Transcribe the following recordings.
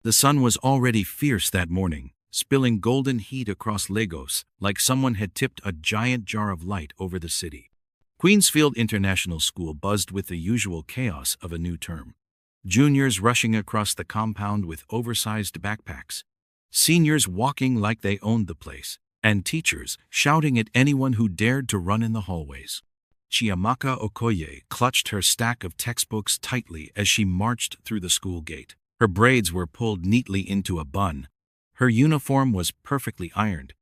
The sun was already fierce that morning, spilling golden heat across Lagos like someone had tipped a giant jar of light over the city. Queensfield International School buzzed with the usual chaos of a new term. Juniors rushing across the compound with oversized backpacks, seniors walking like they owned the place, and teachers shouting at anyone who dared to run in the hallways. Chiamaka Okoye clutched her stack of textbooks tightly as she marched through the school gate. Her braids were pulled neatly into a bun. Her uniform was perfectly ironed,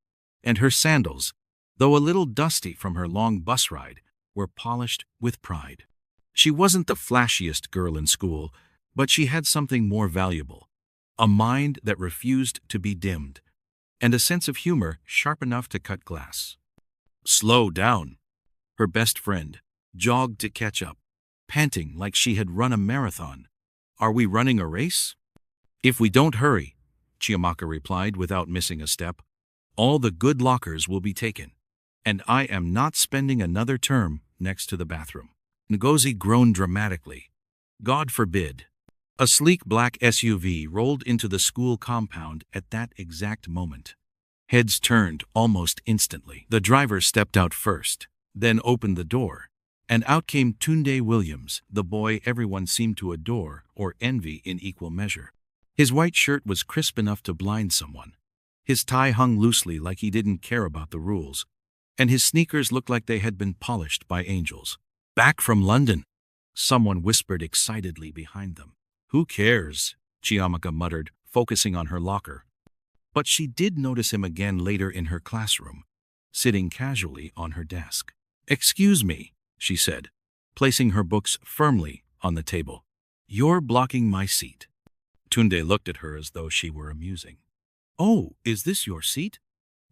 and her sandals, though a little dusty from her long bus ride, were polished with pride. She wasn't the flashiest girl in school, but she had something more valuable: a mind that refused to be dimmed, and a sense of humor sharp enough to cut glass. "Slow down," her best friend jogged to catch up, panting like she had run a marathon. "Are we running a race?" "If we don't hurry," Chiamaka replied without missing a step, "all the good lockers will be taken, and I am not spending another term next to the bathroom." Ngozi groaned dramatically. "God forbid." A sleek black SUV rolled into the school compound at that exact moment. Heads turned almost instantly. The driver stepped out first, then opened the door, and out came Tunde Williams, the boy everyone seemed to adore or envy in equal measure. His white shirt was crisp enough to blind someone. His tie hung loosely like he didn't care about the rules, and his sneakers looked like they had been polished by angels. "Back from London," someone whispered excitedly behind them. "Who cares?" Chiamaka muttered, focusing on her locker. But she did notice him again later in her classroom, sitting casually on her desk. "Excuse me," she said, placing her books firmly on the table. "You're blocking my seat." Tunde looked at her as though she were amusing. "Oh, is this your seat?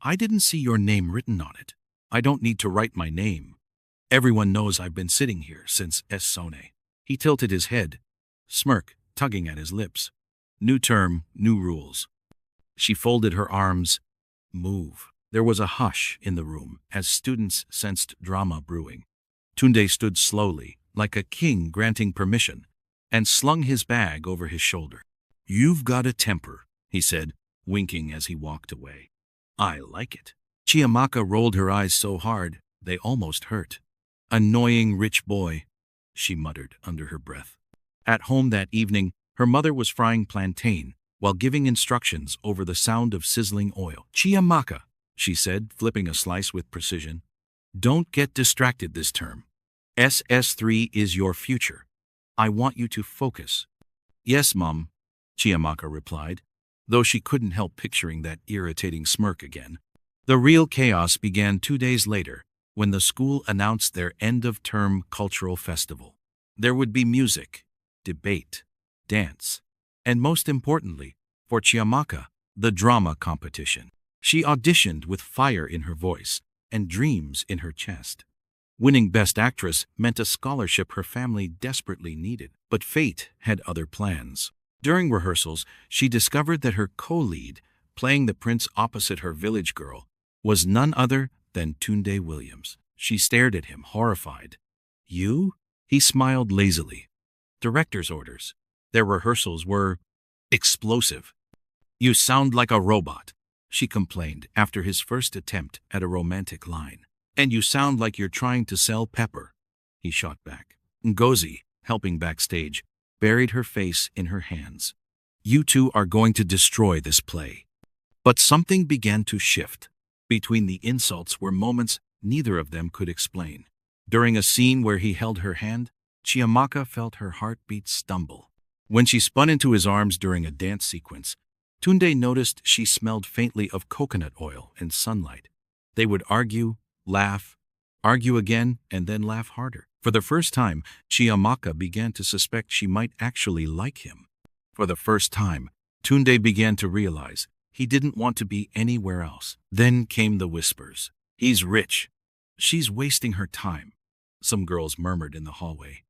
I didn't see your name written on it." "I don't need to write my name. Everyone knows I've been sitting here since Essone." He tilted his head, smirk tugging at his lips. "New term, new rules." She folded her arms. "Move." There was a hush in the room as students sensed drama brewing. Tunde stood slowly, like a king granting permission, and slung his bag over his shoulder. "You've got a temper," he said, winking as he walked away. "I like it." Chiamaka rolled her eyes so hard they almost hurt. "Annoying rich boy," she muttered under her breath. At home that evening, her mother was frying plantain while giving instructions over the sound of sizzling oil. "Chiamaka," she said, flipping a slice with precision, "don't get distracted this term. SS3 is your future. I want you to focus." "Yes, Mom," Chiamaka replied, though she couldn't help picturing that irritating smirk again. The real chaos began 2 days later, when the school announced their end-of-term cultural festival. There would be music, debate, dance, and most importantly, for Chiamaka, the drama competition. She auditioned with fire in her voice and dreams in her chest. Winning Best Actress meant a scholarship her family desperately needed, but fate had other plans. During rehearsals, she discovered that her co-lead, playing the prince opposite her village girl, was none other than Tunde Williams. She stared at him, horrified. "You?" He smiled lazily. "Director's orders." Their rehearsals were explosive. "You sound like a robot," she complained after his first attempt at a romantic line. "And you sound like you're trying to sell pepper," he shot back. Ngozi, helping backstage, buried her face in her hands. "You two are going to destroy this play." But something began to shift. Between the insults were moments neither of them could explain. During a scene where he held her hand, Chiamaka felt her heartbeat stumble. When she spun into his arms during a dance sequence, Tunde noticed she smelled faintly of coconut oil and sunlight. They would argue, laugh, argue again, and then laugh harder. For the first time, Chiamaka began to suspect she might actually like him. For the first time, Tunde began to realize he didn't want to be anywhere else. Then came the whispers. "He's rich. She's wasting her time," some girls murmured in the hallway.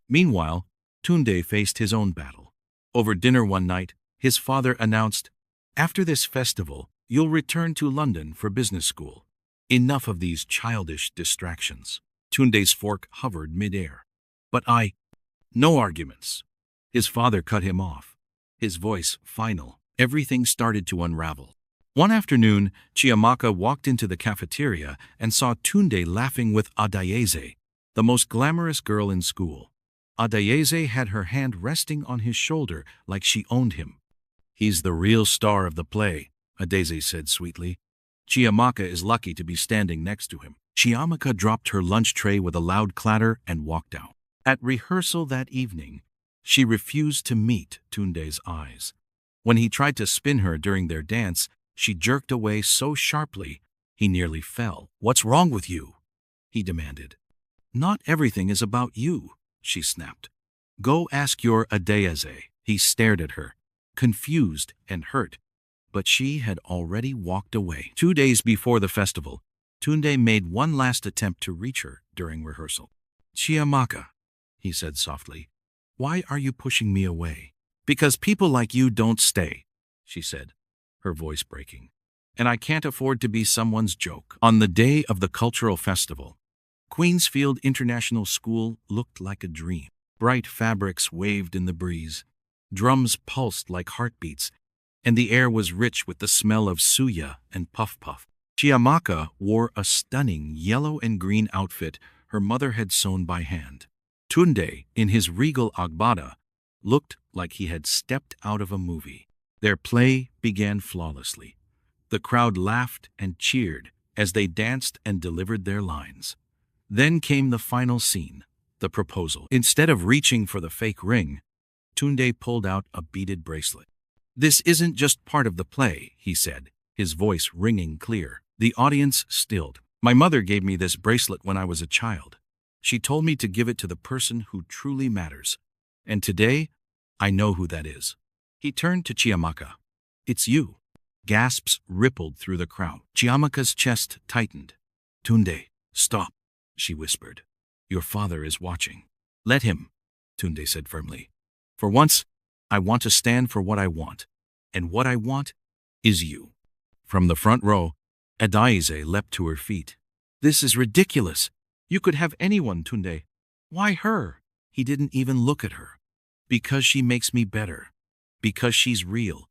Meanwhile, Tunde faced his own battle. Over dinner one night, his father announced, "After this festival, you'll return to London for business school. Enough of these childish distractions." Tunde's fork hovered midair. "But no arguments." His father cut him off. his voice final. Everything started to unravel. One afternoon, Chiamaka walked into the cafeteria and saw Tunde laughing with Adayeze, the most glamorous girl in school. Adayeze had her hand resting on his shoulder like she owned him. "He's the real star of the play," Adayeze said sweetly. "Chiamaka is lucky to be standing next to him." Chiamaka dropped her lunch tray with a loud clatter and walked out. At rehearsal that evening, she refused to meet Tunde's eyes. When he tried to spin her during their dance, she jerked away so sharply he nearly fell. "What's wrong with you?" he demanded. "Not everything is about you," she snapped. "Go ask your Adayeze." He stared at her, confused and hurt, but she had already walked away. 2 days before the festival, Tunde made one last attempt to reach her during rehearsal. "Chiamaka," he said softly, "why are you pushing me away?" "Because people like you don't stay," she said, her voice breaking. "And I can't afford to be someone's joke." On the day of the cultural festival, Queensfield International School looked like a dream. Bright fabrics waved in the breeze, drums pulsed like heartbeats, and the air was rich with the smell of suya and puff-puff. Chiamaka wore a stunning yellow and green outfit her mother had sewn by hand. Tunde, in his regal agbada, looked like he had stepped out of a movie. Their play began flawlessly. The crowd laughed and cheered as they danced and delivered their lines. Then came the final scene, the proposal. Instead of reaching for the fake ring, Tunde pulled out a beaded bracelet. "This isn't just part of the play," he said, his voice ringing clear. The audience stilled. "My mother gave me this bracelet when I was a child. She told me to give it to the person who truly matters. And today, I know who that is." He turned to Chiamaka. "It's you." Gasps rippled through the crowd. Chiamaka's chest tightened. "Tunde, stop," she whispered. "Your father is watching." "Let him," Tunde said firmly. "For once, I want to stand for what I want. And what I want is you." From the front row, Adayeze leapt to her feet. "This is ridiculous. You could have anyone, Tunde. Why her?" He didn't even look at her. "Because she makes me better. Because she's real.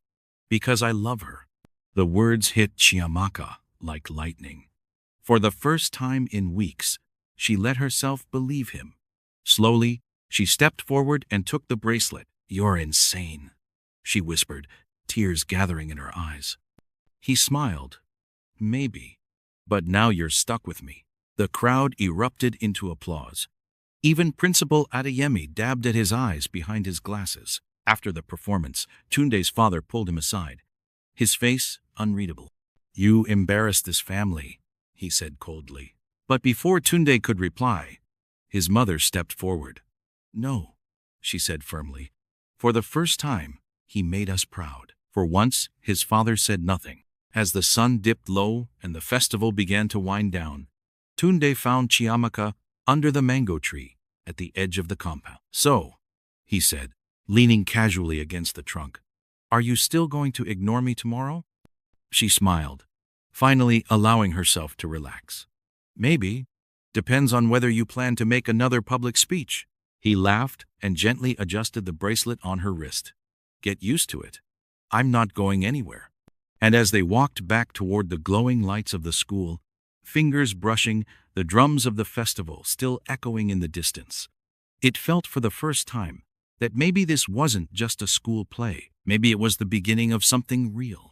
Because I love her." The words hit Chiamaka like lightning. For the first time in weeks, she let herself believe him. Slowly, she stepped forward and took the bracelet. "You're insane," she whispered, tears gathering in her eyes. He smiled. "Maybe. But now you're stuck with me." The crowd erupted into applause. Even Principal Adeyemi dabbed at his eyes behind his glasses. After the performance, Tunde's father pulled him aside, his face unreadable. "You embarrassed this family," he said coldly. But before Tunde could reply, his mother stepped forward. "No," she said firmly. "For the first time, he made us proud." For once, his father said nothing. As the sun dipped low and the festival began to wind down, Tunde found Chiamaka under the mango tree at the edge of the compound. "So," he said, leaning casually against the trunk, "are you still going to ignore me tomorrow?" She smiled, finally allowing herself to relax. "Maybe. Depends on whether you plan to make another public speech." He laughed and gently adjusted the bracelet on her wrist. "Get used to it. I'm not going anywhere." And as they walked back toward the glowing lights of the school, fingers brushing, the drums of the festival still echoing in the distance, it felt for the first time that maybe this wasn't just a school play. Maybe it was the beginning of something real.